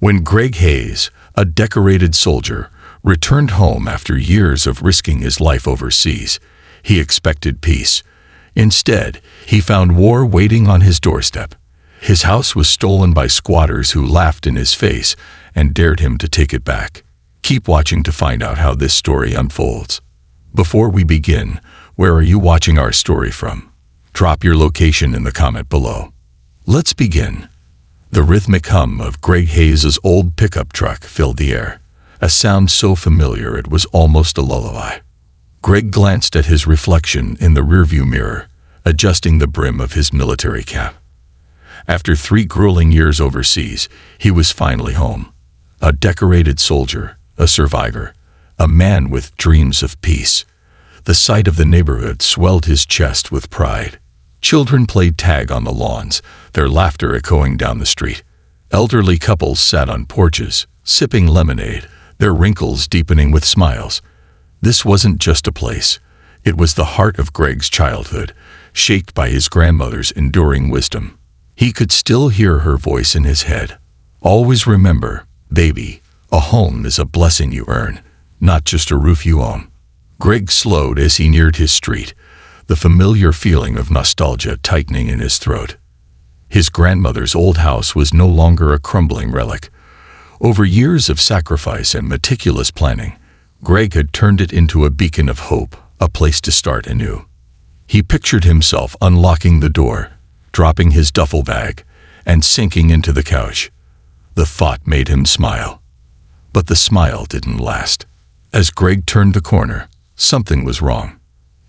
When Greg Hayes, a decorated soldier, returned home after years of risking his life overseas, he expected peace. Instead, he found war waiting on his doorstep. His house was stolen by squatters who laughed in his face and dared him to take it back. Keep watching to find out how this story unfolds. Before we begin, where are you watching our story from? Drop your location in the comment below. Let's begin. The rhythmic hum of Greg Hayes' old pickup truck filled the air, a sound so familiar it was almost a lullaby. Greg glanced at his reflection in the rearview mirror, adjusting the brim of his military cap. After 3 grueling years overseas, he was finally home. A decorated soldier, a survivor, a man with dreams of peace. The sight of the neighborhood swelled his chest with pride. Children played tag on the lawns, their laughter echoing down the street. Elderly couples sat on porches, sipping lemonade, their wrinkles deepening with smiles. This wasn't just a place. It was the heart of Greg's childhood, shaped by his grandmother's enduring wisdom. He could still hear her voice in his head. Always remember, baby, a home is a blessing you earn, not just a roof you own. Greg slowed as he neared his street, the familiar feeling of nostalgia tightening in his throat. His grandmother's old house was no longer a crumbling relic. Over years of sacrifice and meticulous planning, Greg had turned it into a beacon of hope, a place to start anew. He pictured himself unlocking the door, dropping his duffel bag, and sinking into the couch. The thought made him smile. But the smile didn't last. As Greg turned the corner, something was wrong.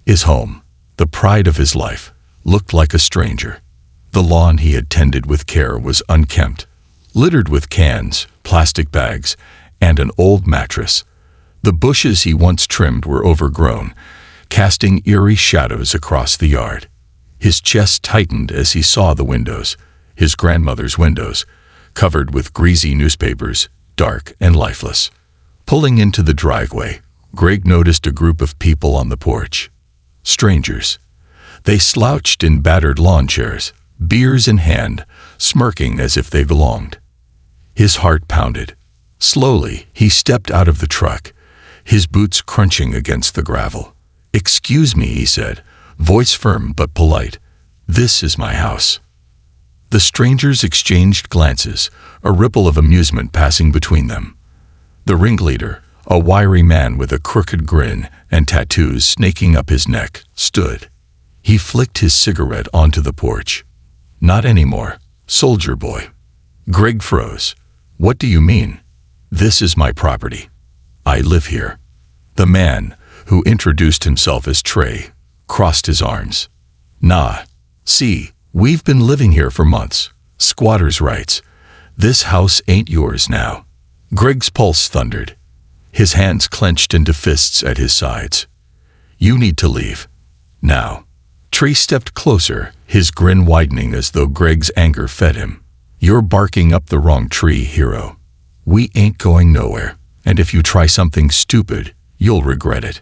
His home, the pride of his life, looked like a stranger. The lawn he had tended with care was unkempt, littered with cans, plastic bags, and an old mattress. The bushes he once trimmed were overgrown, casting eerie shadows across the yard. His chest tightened as he saw the windows, his grandmother's windows, covered with greasy newspapers, dark and lifeless. Pulling into the driveway, Greg noticed a group of people on the porch. Strangers. They slouched in battered lawn chairs, beers in hand, smirking as if they belonged. His heart pounded. Slowly, he stepped out of the truck, his boots crunching against the gravel. "Excuse me," he said, voice firm but polite. "This is my house." The strangers exchanged glances, a ripple of amusement passing between them. The ringleader, a wiry man with a crooked grin and tattoos snaking up his neck, stood. He flicked his cigarette onto the porch. "Not anymore, soldier boy." Greg froze. "What do you mean? This is my property. I live here." The man, who introduced himself as Trey, crossed his arms. "Nah. See, we've been living here for months. Squatters' rights. This house ain't yours now." Greg's pulse thundered. His hands clenched into fists at his sides. "You need to leave. Now." Trey stepped closer, his grin widening as though Greg's anger fed him. "You're barking up the wrong tree, hero. We ain't going nowhere, and if you try something stupid, you'll regret it."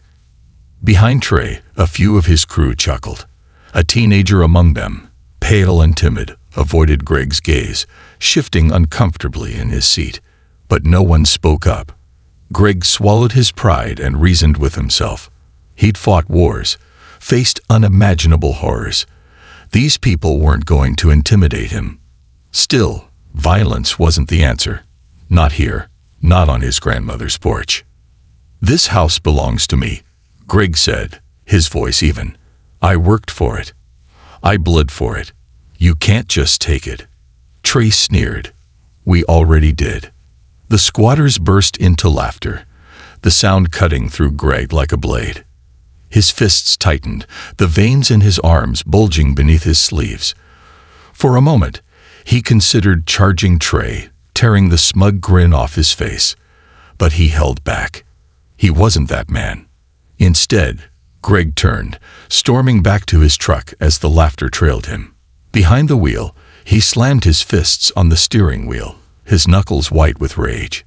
Behind Trey, a few of his crew chuckled. A teenager among them, pale and timid, avoided Greg's gaze, shifting uncomfortably in his seat. But no one spoke up. Greg swallowed his pride and reasoned with himself. He'd fought wars, faced unimaginable horrors. These people weren't going to intimidate him. Still, violence wasn't the answer. Not here, not on his grandmother's porch. "This house belongs to me," Greg said, his voice even. "I worked for it. I bled for it. You can't just take it." Trey sneered. "We already did." The squatters burst into laughter, the sound cutting through Greg like a blade. His fists tightened, the veins in his arms bulging beneath his sleeves. For a moment, he considered charging Trey, tearing the smug grin off his face. But he held back. He wasn't that man. Instead, Greg turned, storming back to his truck as the laughter trailed him. Behind the wheel, he slammed his fists on the steering wheel, his knuckles white with rage.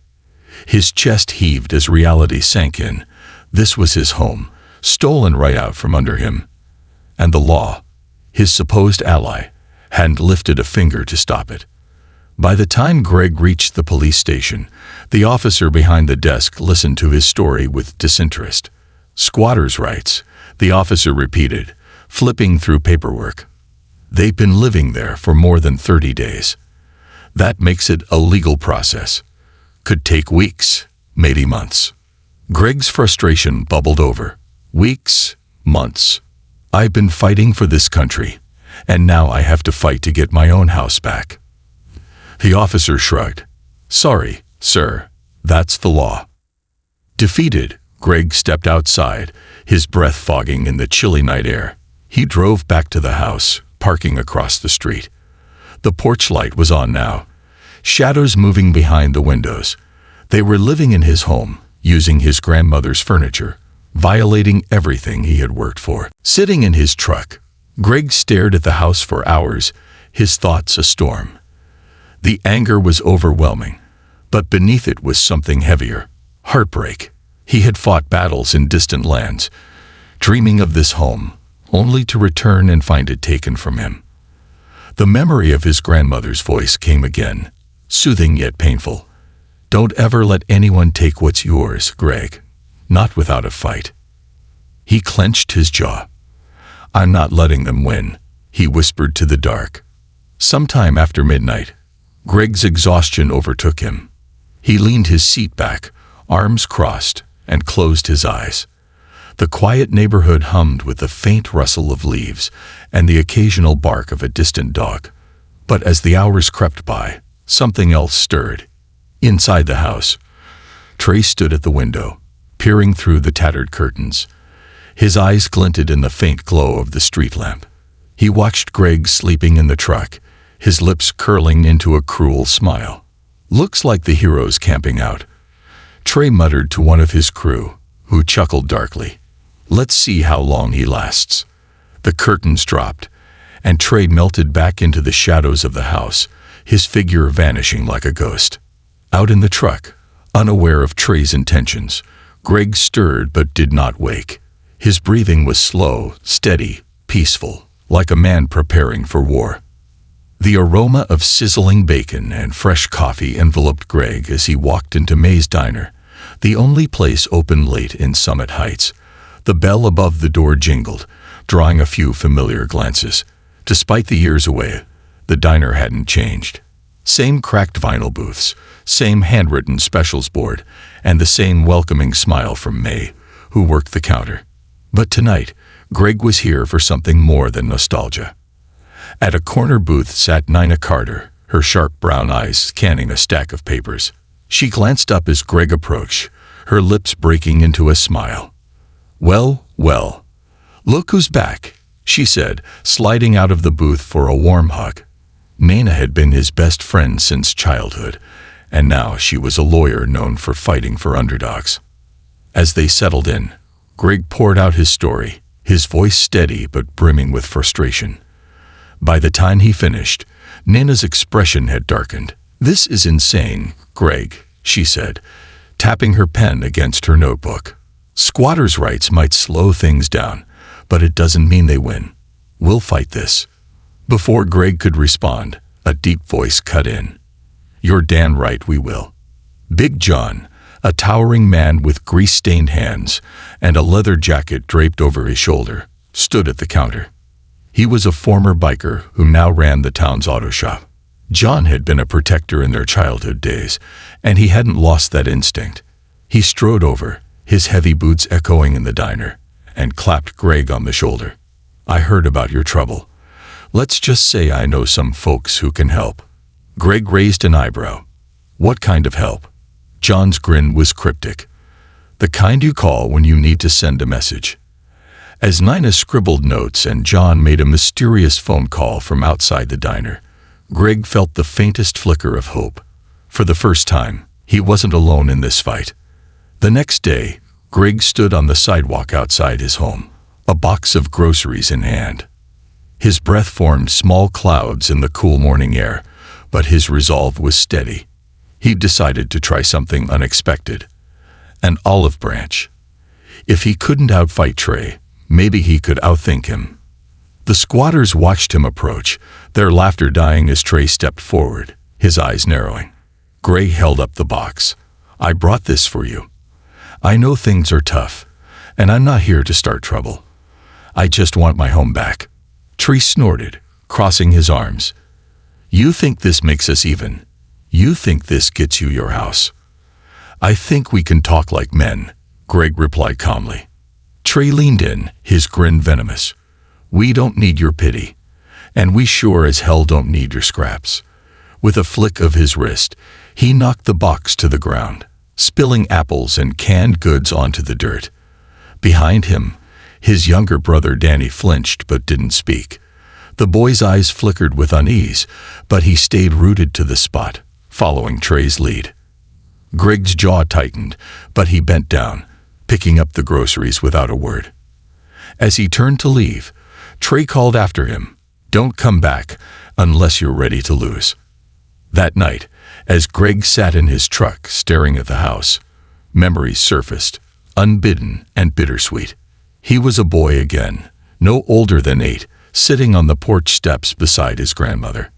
His chest heaved as reality sank in. This was his home, stolen right out from under him. And the law, his supposed ally, hadn't lifted a finger to stop it. By the time Greg reached the police station, the officer behind the desk listened to his story with disinterest. "Squatters' rights," the officer repeated, flipping through paperwork. "They've been living there for more than 30 days. That makes it a legal process. Could take weeks, maybe months." Greg's frustration bubbled over. "Weeks, months. I've been fighting for this country, and now I have to fight to get my own house back." The officer shrugged. "Sorry, sir, that's the law." Defeated, Greg stepped outside, his breath fogging in the chilly night air. He drove back to the house, parking across the street. The porch light was on now, shadows moving behind the windows. They were living in his home, using his grandmother's furniture, violating everything he had worked for. Sitting in his truck, Greg stared at the house for hours, his thoughts a storm. The anger was overwhelming, but beneath it was something heavier: heartbreak. He had fought battles in distant lands, dreaming of this home, only to return and find it taken from him. The memory of his grandmother's voice came again, soothing yet painful. "Don't ever let anyone take what's yours, Greg. Not without a fight." He clenched his jaw. "I'm not letting them win," he whispered to the dark. Sometime after midnight, Greg's exhaustion overtook him. He leaned his seat back, arms crossed, and closed his eyes. The quiet neighborhood hummed with the faint rustle of leaves and the occasional bark of a distant dog. But as the hours crept by, something else stirred. Inside the house, Trey stood at the window, peering through the tattered curtains. His eyes glinted in the faint glow of the street lamp. He watched Greg sleeping in the truck, his lips curling into a cruel smile. "Looks like the hero's camping out," Trey muttered to one of his crew, who chuckled darkly. "Let's see how long he lasts." The curtains dropped, and Trey melted back into the shadows of the house, his figure vanishing like a ghost. Out in the truck, unaware of Trey's intentions, Greg stirred but did not wake. His breathing was slow, steady, peaceful, like a man preparing for war. The aroma of sizzling bacon and fresh coffee enveloped Greg as he walked into May's Diner, the only place open late in Summit Heights. The bell above the door jingled, drawing a few familiar glances. Despite the years away, the diner hadn't changed. Same cracked vinyl booths, same handwritten specials board, and the same welcoming smile from May, who worked the counter. But tonight, Greg was here for something more than nostalgia. At a corner booth sat Nina Carter, her sharp brown eyes scanning a stack of papers. She glanced up as Greg approached, her lips breaking into a smile. "Well, well, look who's back," she said, sliding out of the booth for a warm hug. Nina had been his best friend since childhood, and now she was a lawyer known for fighting for underdogs. As they settled in, Greg poured out his story, his voice steady but brimming with frustration. By the time he finished, Nina's expression had darkened. "This is insane, Greg," she said, tapping her pen against her notebook. "Squatters' rights might slow things down, but it doesn't mean they win. We'll fight this." Before Greg could respond, a deep voice cut in. "You're damn right we will." Big John, a towering man with grease-stained hands and a leather jacket draped over his shoulder, stood at the counter. He was a former biker who now ran the town's auto shop. John had been a protector in their childhood days, and he hadn't lost that instinct. He strode over, his heavy boots echoing in the diner, and clapped Greg on the shoulder. "I heard about your trouble. Let's just say I know some folks who can help." Greg raised an eyebrow. "What kind of help?" John's grin was cryptic. "The kind you call when you need to send a message." As Nina scribbled notes and John made a mysterious phone call from outside the diner, Greg felt the faintest flicker of hope. For the first time, he wasn't alone in this fight. The next day, Greg stood on the sidewalk outside his home, a box of groceries in hand. His breath formed small clouds in the cool morning air, but his resolve was steady. He'd decided to try something unexpected: an olive branch. If he couldn't outfight Trey, maybe he could outthink him. The squatters watched him approach, their laughter dying as Trey stepped forward, his eyes narrowing. Greg held up the box. "I brought this for you. I know things are tough, and I'm not here to start trouble. I just want my home back." Tree snorted, crossing his arms. "You think this makes us even? You think this gets you your house?" "I think we can talk like men," Greg replied calmly. Trey leaned in, his grin venomous. "We don't need your pity, and we sure as hell don't need your scraps." With a flick of his wrist, he knocked the box to the ground, spilling apples and canned goods onto the dirt. Behind him, his younger brother Danny flinched but didn't speak. The boy's eyes flickered with unease, but he stayed rooted to the spot, following Trey's lead. Greg's jaw tightened, but he bent down, picking up the groceries without a word. As he turned to leave, Trey called after him, "Don't come back unless you're ready to lose." That night, as Greg sat in his truck staring at the house, memories surfaced, unbidden and bittersweet. He was a boy again, no older than 8, sitting on the porch steps beside his grandmother.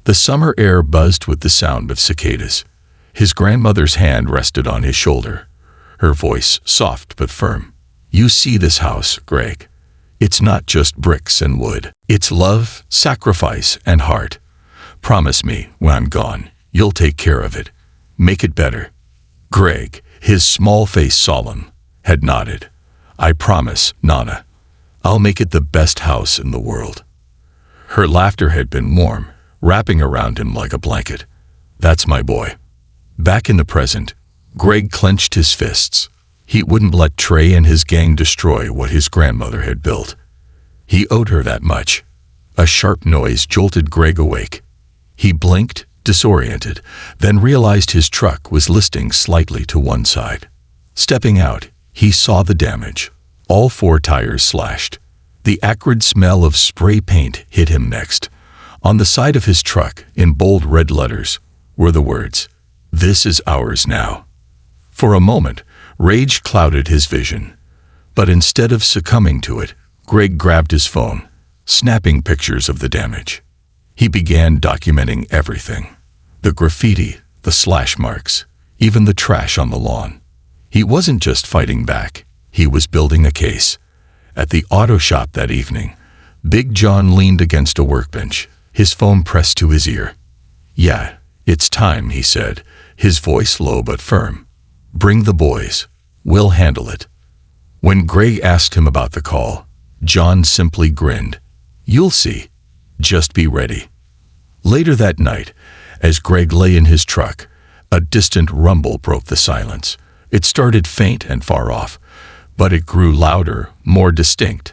The summer air buzzed with the sound of cicadas. His grandmother's hand rested on his shoulder, her voice soft but firm. "You see this house, Greg? It's not just bricks and wood. It's love, sacrifice, and heart. Promise me, when I'm gone, you'll take care of it. Make it better." Greg, his small face solemn, had nodded. "I promise, Nana. I'll make it the best house in the world." Her laughter had been warm, wrapping around him like a blanket. "That's my boy." Back in the present, Greg clenched his fists. He wouldn't let Trey and his gang destroy what his grandmother had built. He owed her that much. A sharp noise jolted Greg awake. He blinked, disoriented, then realized his truck was listing slightly to one side. Stepping out, he saw the damage. All 4 tires slashed. The acrid smell of spray paint hit him next. On the side of his truck, in bold red letters, were the words, "This is ours now." For a moment, rage clouded his vision. But instead of succumbing to it, Greg grabbed his phone, snapping pictures of the damage. He began documenting everything. The graffiti, the slash marks, even the trash on the lawn. He wasn't just fighting back, he was building a case. At the auto shop that evening, Big John leaned against a workbench, his phone pressed to his ear. "Yeah, it's time," he said, his voice low but firm. "Bring the boys. We'll handle it." When Greg asked him about the call, John simply grinned. "You'll see. Just be ready." Later that night, as Greg lay in his truck, a distant rumble broke the silence. It started faint and far off, but it grew louder, more distinct.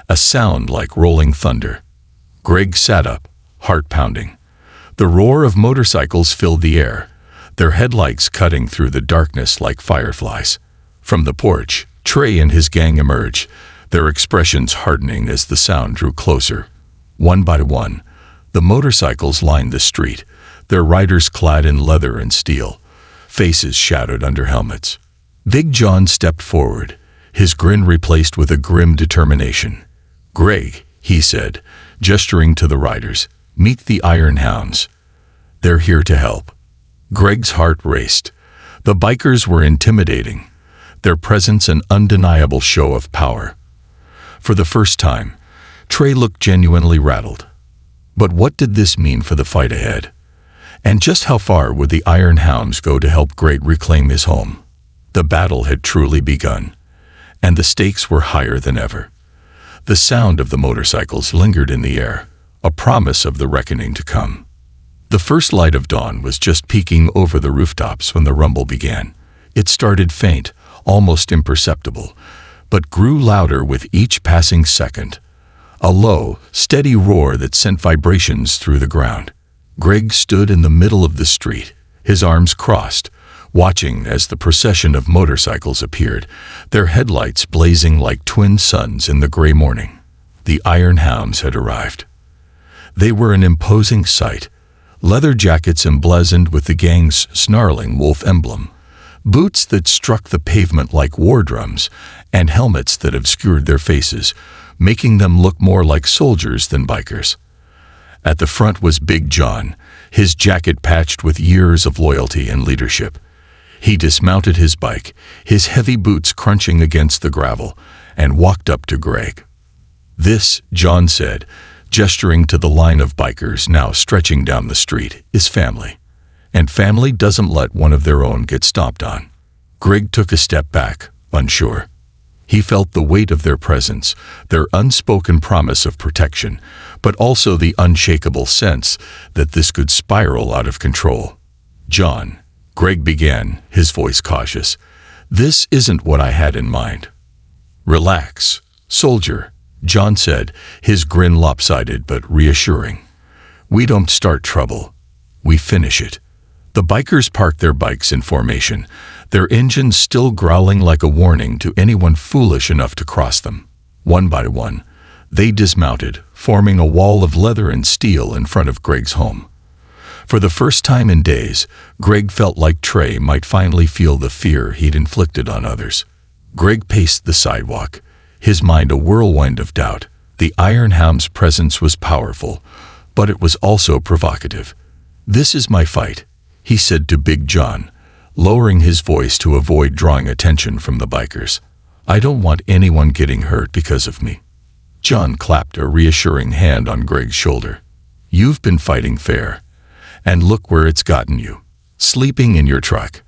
A sound like rolling thunder. Greg sat up, heart pounding. The roar of motorcycles filled the air, their headlights cutting through the darkness like fireflies. From the porch, Trey and his gang emerged, their expressions hardening as the sound drew closer. One by one, the motorcycles lined the street, their riders clad in leather and steel, faces shadowed under helmets. Big John stepped forward, his grin replaced with a grim determination. "Greg," he said, gesturing to the riders, "meet the Iron Hounds. They're here to help." Greg's heart raced. The bikers were intimidating, their presence an undeniable show of power. For the first time, Trey looked genuinely rattled. But what did this mean for the fight ahead? And just how far would the Iron Hounds go to help Greg reclaim his home? The battle had truly begun, and the stakes were higher than ever. The sound of the motorcycles lingered in the air, a promise of the reckoning to come. The first light of dawn was just peeking over the rooftops when the rumble began. It started faint, almost imperceptible, but grew louder with each passing second. A low, steady roar that sent vibrations through the ground. Greg stood in the middle of the street, his arms crossed, watching as the procession of motorcycles appeared, their headlights blazing like twin suns in the gray morning. The Iron Hounds had arrived. They were an imposing sight, leather jackets emblazoned with the gang's snarling wolf emblem, boots that struck the pavement like war drums, and helmets that obscured their faces, making them look more like soldiers than bikers. At the front was Big John, his jacket patched with years of loyalty and leadership. He dismounted his bike, his heavy boots crunching against the gravel, and walked up to Greg. "This," John said, gesturing to the line of bikers now stretching down the street, "is family. And family doesn't let one of their own get stomped on." Greg took a step back, unsure. He felt the weight of their presence, their unspoken promise of protection, but also the unshakable sense that this could spiral out of control. "John," Greg began, his voice cautious, "this isn't what I had in mind." "Relax, soldier," John said, his grin lopsided but reassuring. "We don't start trouble. We finish it." The bikers parked their bikes in formation, their engines still growling like a warning to anyone foolish enough to cross them. One by one, they dismounted, forming a wall of leather and steel in front of Greg's home. For the first time in days, Greg felt like Trey might finally feel the fear he'd inflicted on others. Greg paced the sidewalk, his mind a whirlwind of doubt. The Iron Hound's presence was powerful, but it was also provocative. "This is my fight," he said to Big John, lowering his voice to avoid drawing attention from the bikers. "I don't want anyone getting hurt because of me." John clapped a reassuring hand on Greg's shoulder. "You've been fighting fair, and look where it's gotten you. Sleeping in your truck.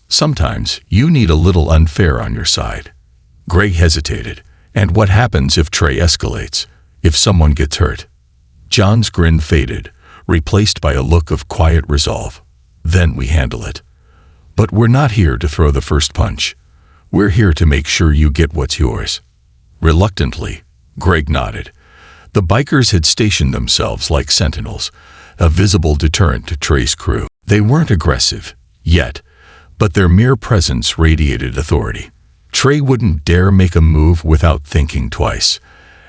Sometimes you need a little unfair on your side." Greg hesitated. "And what happens if Trey escalates? If someone gets hurt?" John's grin faded, replaced by a look of quiet resolve. "Then we handle it. But we're not here to throw the first punch. We're here to make sure you get what's yours." Reluctantly, Greg nodded. The bikers had stationed themselves like sentinels, a visible deterrent to Trey's crew. They weren't aggressive, yet, but their mere presence radiated authority. Trey wouldn't dare make a move without thinking twice.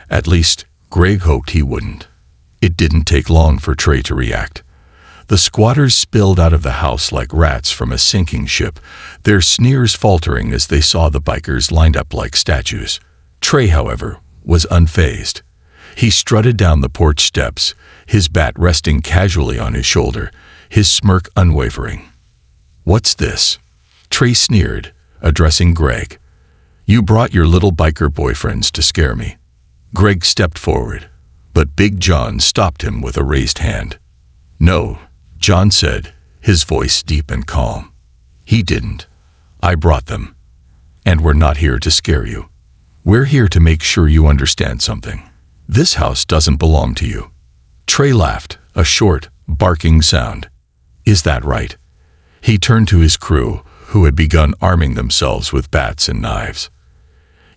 At least, Greg hoped he wouldn't. It didn't take long for Trey to react. The squatters spilled out of the house like rats from a sinking ship, their sneers faltering as they saw the bikers lined up like statues. Trey, however, was unfazed. He strutted down the porch steps, his bat resting casually on his shoulder, his smirk unwavering. "What's this?" Trey sneered, addressing Greg. "You brought your little biker boyfriends to scare me." Greg stepped forward, but Big John stopped him with a raised hand. "No," John said, his voice deep and calm. "He didn't. I brought them. And we're not here to scare you. We're here to make sure you understand something. This house doesn't belong to you." Trey laughed, a short, barking sound. "Is that right?" He turned to his crew, who had begun arming themselves with bats and knives.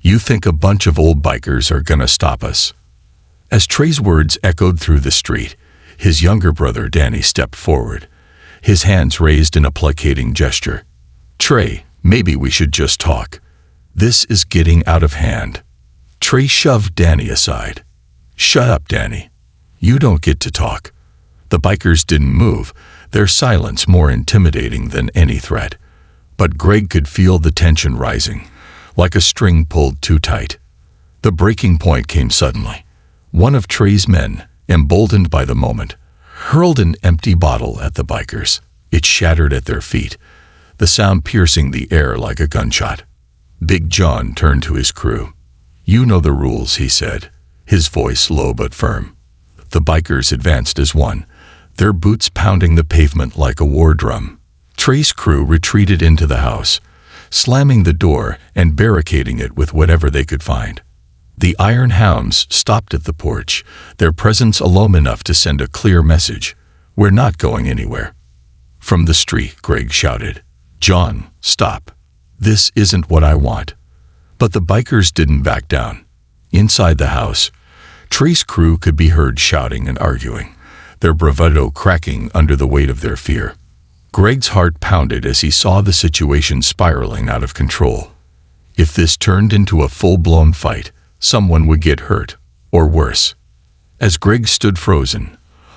"You think a bunch of old bikers are gonna stop us?" As Trey's words echoed through the street, his younger brother Danny stepped forward, his hands raised in a placating gesture. "Trey, maybe we should just talk. This is getting out of hand." Trey shoved Danny aside. "Shut up, Danny. You don't get to talk." The bikers didn't move, their silence more intimidating than any threat. But Greg could feel the tension rising, like a string pulled too tight. The breaking point came suddenly. One of Trey's men, emboldened by the moment, hurled an empty bottle at the bikers. It shattered at their feet, the sound piercing the air like a gunshot. Big John turned to his crew. "You know the rules," he said, his voice low but firm. The bikers advanced as one, their boots pounding the pavement like a war drum. Trey's crew retreated into the house, slamming the door and barricading it with whatever they could find. The Iron Hounds stopped at the porch, their presence alone enough to send a clear message. "We're not going anywhere." From the street, Greg shouted, "John, stop. This isn't what I want." But the bikers didn't back down. Inside the house, Trey's crew could be heard shouting and arguing, their bravado cracking under the weight of their fear. Greg's heart pounded as he saw the situation spiraling out of control. If this turned into a full-blown fight, someone would get hurt, or worse. As Greg stood frozen,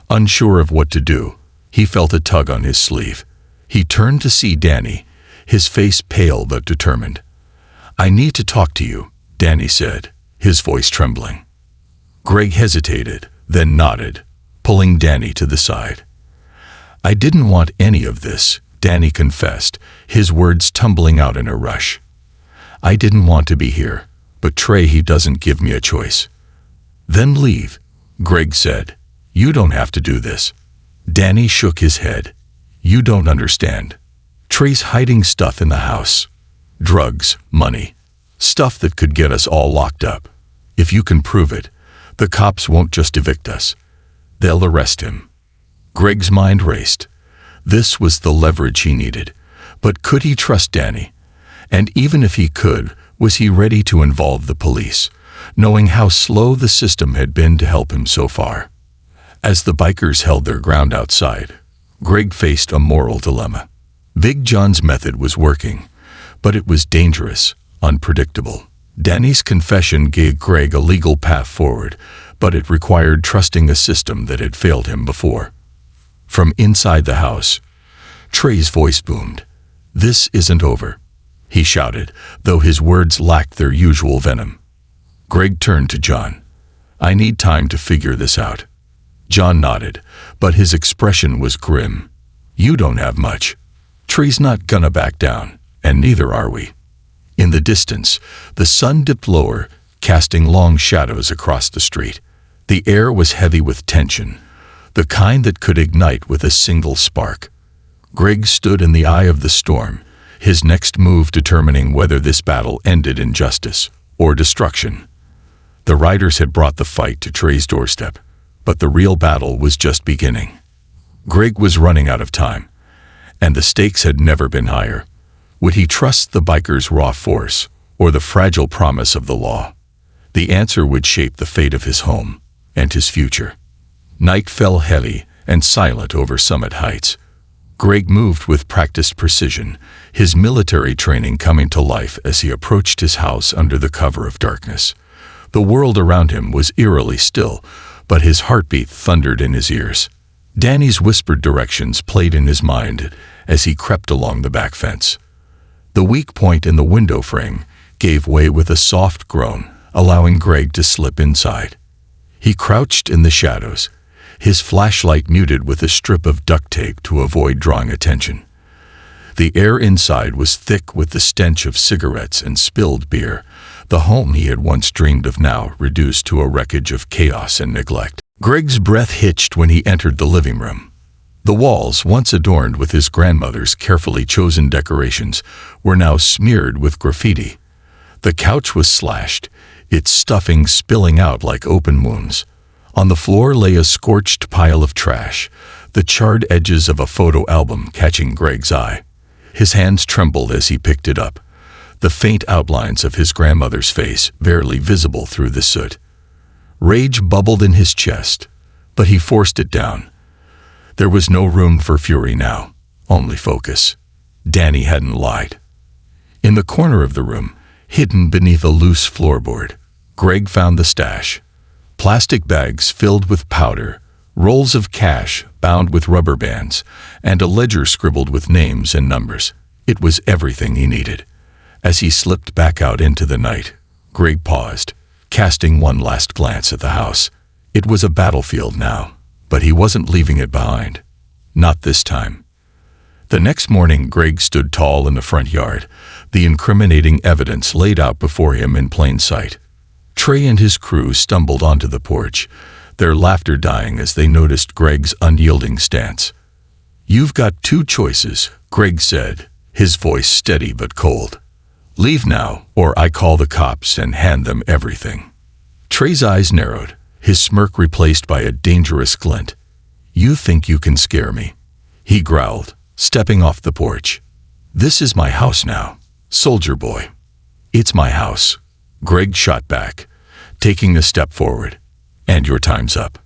unsure of what to do, he felt a tug on his sleeve. He turned to see Danny, his face pale but determined. "I need to talk to you," Danny said, his voice trembling. Greg hesitated, then nodded, pulling Danny to the side. "I didn't want any of this," Danny confessed, his words tumbling out in a rush. "I didn't want to be here, but Trey, he doesn't give me a choice." "Then leave," Greg said. "You don't have to do this." Danny shook his head. "You don't understand. Trey's hiding stuff in the house. Drugs, money, stuff that could get us all locked up. If you can prove it, the cops won't just evict us. They'll arrest him." Greg's mind raced. This was the leverage he needed. But could he trust Danny? And even if he could, was he ready to involve the police, knowing how slow the system had been to help him so far? As the bikers held their ground outside, Greg faced a moral dilemma. Big John's method was working, but it was dangerous, unpredictable. Danny's confession gave Greg a legal path forward, but it required trusting a system that had failed him before. From inside the house, Trey's voice boomed. "This isn't over," he shouted, though his words lacked their usual venom. Greg turned to John. "I need time to figure this out." John nodded, but his expression was grim. "You don't have much. Trey's not gonna back down, and neither are we." In the distance, the sun dipped lower, casting long shadows across the street. The air was heavy with tension, the kind that could ignite with a single spark. Greg stood in the eye of the storm, his next move determining whether this battle ended in justice or destruction. The riders had brought the fight to Trey's doorstep, but the real battle was just beginning. Greg was running out of time, and the stakes had never been higher. Would he trust the bikers' raw force or the fragile promise of the law? The answer would shape the fate of his home and his future. Night fell heavy and silent over Summit Heights. Greg moved with practiced precision, his military training coming to life as he approached his house under the cover of darkness. The world around him was eerily still, but his heartbeat thundered in his ears. Danny's whispered directions played in his mind as he crept along the back fence. The weak point in the window frame gave way with a soft groan, allowing Greg to slip inside. He crouched in the shadows, his flashlight muted with a strip of duct tape to avoid drawing attention. The air inside was thick with the stench of cigarettes and spilled beer, the home he had once dreamed of now reduced to a wreckage of chaos and neglect. Greg's breath hitched when he entered the living room. The walls, once adorned with his grandmother's carefully chosen decorations, were now smeared with graffiti. The couch was slashed, its stuffing spilling out like open wounds. On the floor lay a scorched pile of trash, the charred edges of a photo album catching Greg's eye. His hands trembled as he picked it up, the faint outlines of his grandmother's face barely visible through the soot. Rage bubbled in his chest, but he forced it down. There was no room for fury now, only focus. Danny hadn't lied. In the corner of the room, hidden beneath a loose floorboard, Greg found the stash. Plastic bags filled with powder, rolls of cash bound with rubber bands, and a ledger scribbled with names and numbers. It was everything he needed. As he slipped back out into the night, Greg paused, casting one last glance at the house. It was a battlefield now, but he wasn't leaving it behind. Not this time. The next morning, Greg stood tall in the front yard, the incriminating evidence laid out before him in plain sight. Trey and his crew stumbled onto the porch, their laughter dying as they noticed Greg's unyielding stance. "You've got two choices," Greg said, his voice steady but cold. "Leave now, or I call the cops and hand them everything." Trey's eyes narrowed, his smirk replaced by a dangerous glint. "You think you can scare me?" he growled, stepping off the porch. "This is my house now, soldier boy." "It's my house," Greg shot back, taking a step forward. "And your time's up."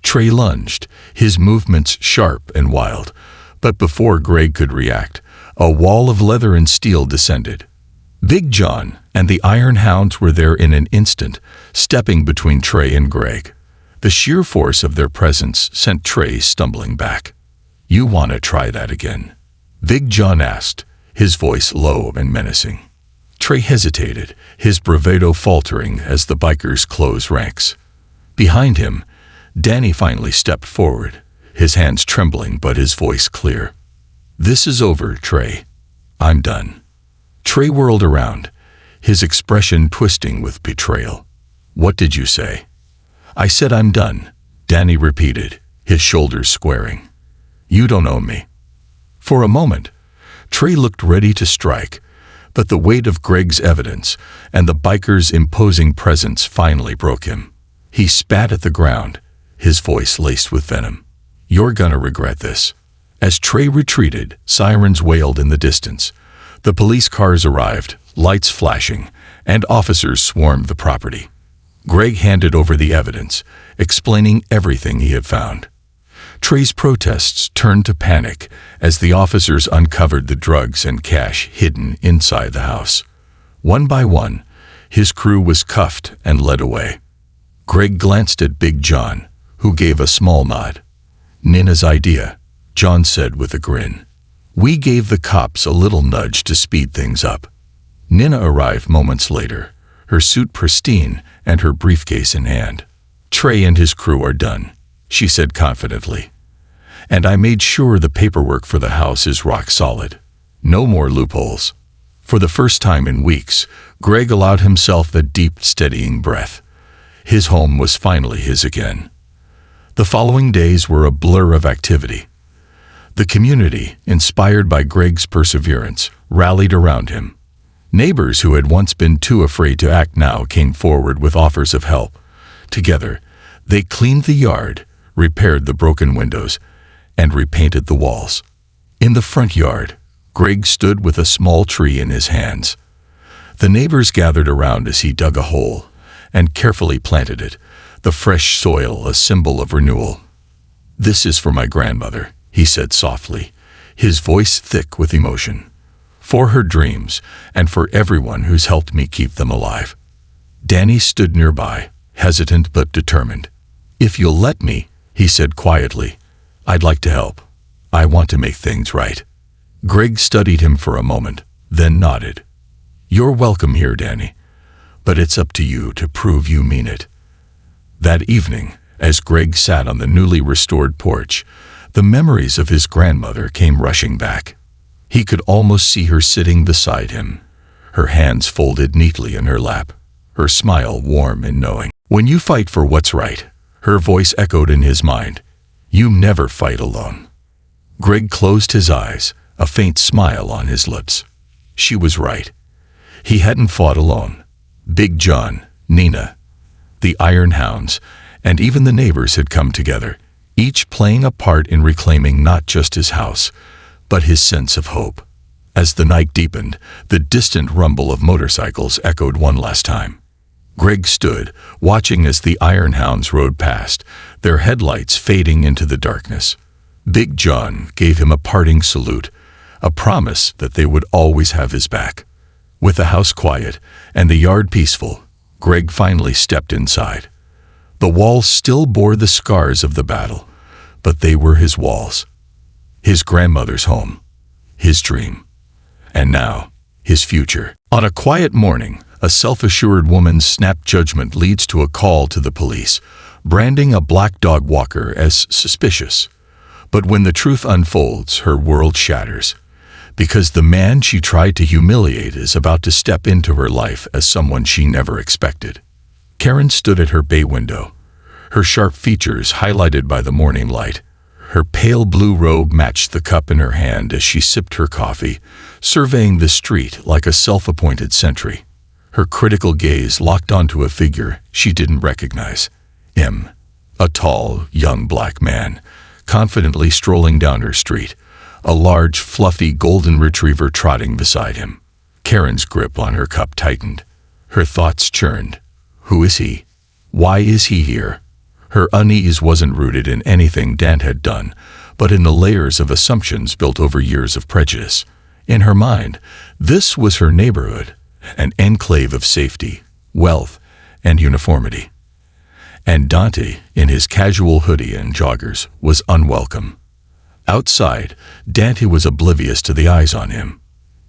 Trey lunged, his movements sharp and wild, but before Greg could react, a wall of leather and steel descended. Big John and the Iron Hounds were there in an instant, stepping between Trey and Greg. The sheer force of their presence sent Trey stumbling back. "You want to try that again?" Big John asked, his voice low and menacing. Trey hesitated, his bravado faltering as the bikers closed ranks. Behind him, Danny finally stepped forward, his hands trembling but his voice clear. "This is over, Trey. I'm done." Trey whirled around, his expression twisting with betrayal. "What did you say?" "I said I'm done," Danny repeated, his shoulders squaring. "You don't own me." For a moment, Trey looked ready to strike, but the weight of Greg's evidence and the biker's imposing presence finally broke him. He spat at the ground, his voice laced with venom. "You're gonna regret this." As Trey retreated, sirens wailed in the distance. The police cars arrived, lights flashing, and officers swarmed the property. Greg handed over the evidence, explaining everything he had found. Trey's protests turned to panic as the officers uncovered the drugs and cash hidden inside the house. One by one, his crew was cuffed and led away. Greg glanced at Big John, who gave a small nod. "Nina's idea," John said with a grin. "We gave the cops a little nudge to speed things up." Nina arrived moments later, her suit pristine and her briefcase in hand. "Trey and his crew are done," she said confidently. "And I made sure the paperwork for the house is rock solid. No more loopholes." For the first time in weeks, Greg allowed himself a deep, steadying breath. His home was finally his again. The following days were a blur of activity. The community, inspired by Greg's perseverance, rallied around him. Neighbors who had once been too afraid to act now came forward with offers of help. Together, they cleaned the yard, repaired the broken windows, and repainted the walls. In the front yard, Greg stood with a small tree in his hands. The neighbors gathered around as he dug a hole and carefully planted it, the fresh soil a symbol of renewal. "This is for my grandmother," he said softly, his voice thick with emotion. "For her dreams, and for everyone who's helped me keep them alive." Danny stood nearby, hesitant but determined. "If you'll let me," he said quietly, "I'd like to help. I want to make things right." Greg studied him for a moment, then nodded. "You're welcome here, Danny, but it's up to you to prove you mean it." That evening, as Greg sat on the newly restored porch, the memories of his grandmother came rushing back. He could almost see her sitting beside him, her hands folded neatly in her lap, her smile warm and knowing. "When you fight for what's right," her voice echoed in his mind, "you never fight alone." Greg closed his eyes, a faint smile on his lips. She was right. He hadn't fought alone. Big John, Nina, the Iron Hounds, and even the neighbors had come together, each playing a part in reclaiming not just his house, but his sense of hope. As the night deepened, the distant rumble of motorcycles echoed one last time. Greg stood, watching as the Iron Hounds rode past, their headlights fading into the darkness. Big John gave him a parting salute, a promise that they would always have his back. With the house quiet and the yard peaceful, Greg finally stepped inside. The walls still bore the scars of the battle, but they were his walls. His grandmother's home, his dream, and now, his future. On a quiet morning, a self-assured woman's snap judgment leads to a call to the police, branding a black dog walker as suspicious. But when the truth unfolds, her world shatters, because the man she tried to humiliate is about to step into her life as someone she never expected. Karen stood at her bay window, her sharp features highlighted by the morning light. Her pale blue robe matched the cup in her hand as she sipped her coffee, surveying the street like a self-appointed sentry. Her critical gaze locked onto a figure she didn't recognize. Him, a tall, young black man, confidently strolling down her street, a large, fluffy golden retriever trotting beside him. Karen's grip on her cup tightened. Her thoughts churned. Who is he? Why is he here? Her unease wasn't rooted in anything Dan had done, but in the layers of assumptions built over years of prejudice. In her mind, this was her neighborhood, an enclave of safety, wealth, and uniformity. And Dante, in his casual hoodie and joggers, was unwelcome. Outside, Dante was oblivious to the eyes on him.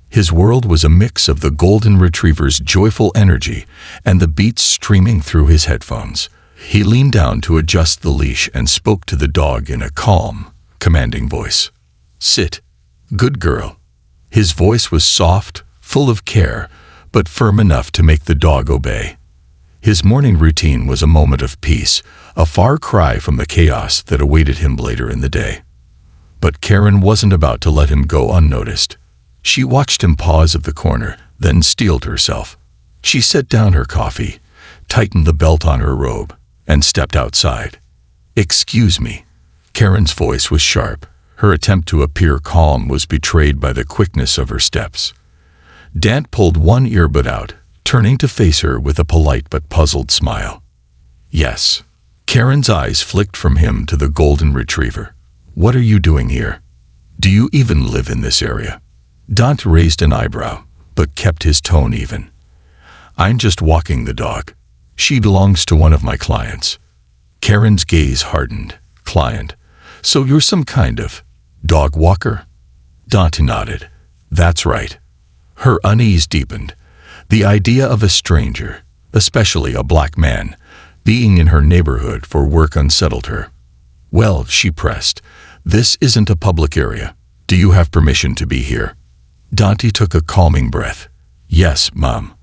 His world was a mix of the golden retriever's joyful energy and the beats streaming through his headphones. He leaned down to adjust the leash and spoke to the dog in a calm, commanding voice. "Sit. Good girl." His voice was soft, full of care, but firm enough to make the dog obey. His morning routine was a moment of peace, a far cry from the chaos that awaited him later in the day. But Karen wasn't about to let him go unnoticed. She watched him pause at the corner, then steeled herself. She set down her coffee, tightened the belt on her robe, and stepped outside. "Excuse me." Karen's voice was sharp. Her attempt to appear calm was betrayed by the quickness of her steps. Dant pulled one earbud out, turning to face her with a polite but puzzled smile. "Yes." Karen's eyes flicked from him to the golden retriever. "What are you doing here? Do you even live in this area?" Dant raised an eyebrow, but kept his tone even. "I'm just walking the dog. She belongs to one of my clients." Karen's gaze hardened. "Client? So you're some kind of dog walker?" Dant nodded. "That's right." Her unease deepened. The idea of a stranger, especially a black man, being in her neighborhood for work unsettled her. "Well," she pressed, "this isn't a public area. Do you have permission to be here?" Dante took a calming breath. "Yes, Mom.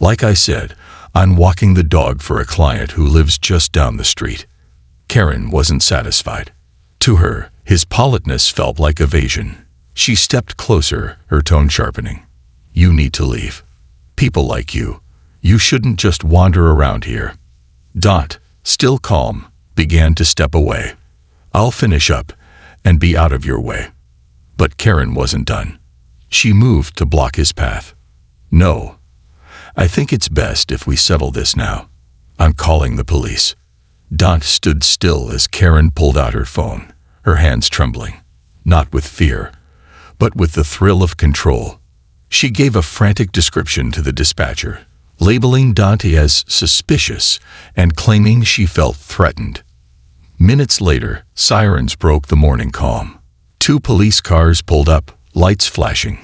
Like I said, I'm walking the dog for a client who lives just down the street." Karen wasn't satisfied. To her, his politeness felt like evasion. She stepped closer, her tone sharpening. "You need to leave. People like you shouldn't just wander around here." Dant, still calm, began to step away. "I'll finish up and be out of your way." But Karen wasn't done. She moved to block his path. "No. I think it's best if we settle this now. I'm calling the police." Dant stood still as Karen pulled out her phone, her hands trembling, not with fear, but with the thrill of control. She gave a frantic description to the dispatcher, labeling Dante as suspicious and claiming she felt threatened. Minutes later, sirens broke the morning calm. 2 police cars pulled up, lights flashing.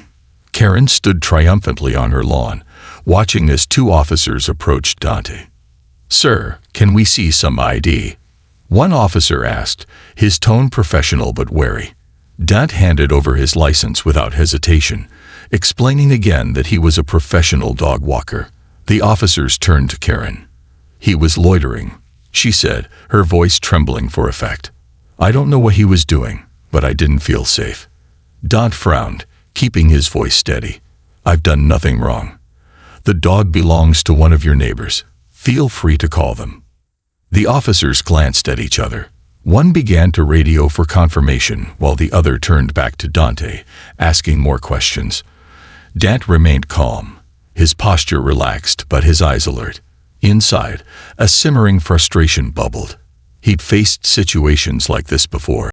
Karen stood triumphantly on her lawn, watching as 2 officers approached Dante. "Sir, can we see some ID?" one officer asked, his tone professional but wary. Dante handed over his license without hesitation, explaining again that he was a professional dog walker. The officers turned to Karen. "He was loitering," she said, her voice trembling for effect. "I don't know what he was doing, but I didn't feel safe." Dante frowned, keeping his voice steady. "I've done nothing wrong. The dog belongs to one of your neighbors. Feel free to call them." The officers glanced at each other. One began to radio for confirmation, while the other turned back to Dante, asking more questions. Dante remained calm, his posture relaxed but his eyes alert. Inside, a simmering frustration bubbled. He'd faced situations like this before.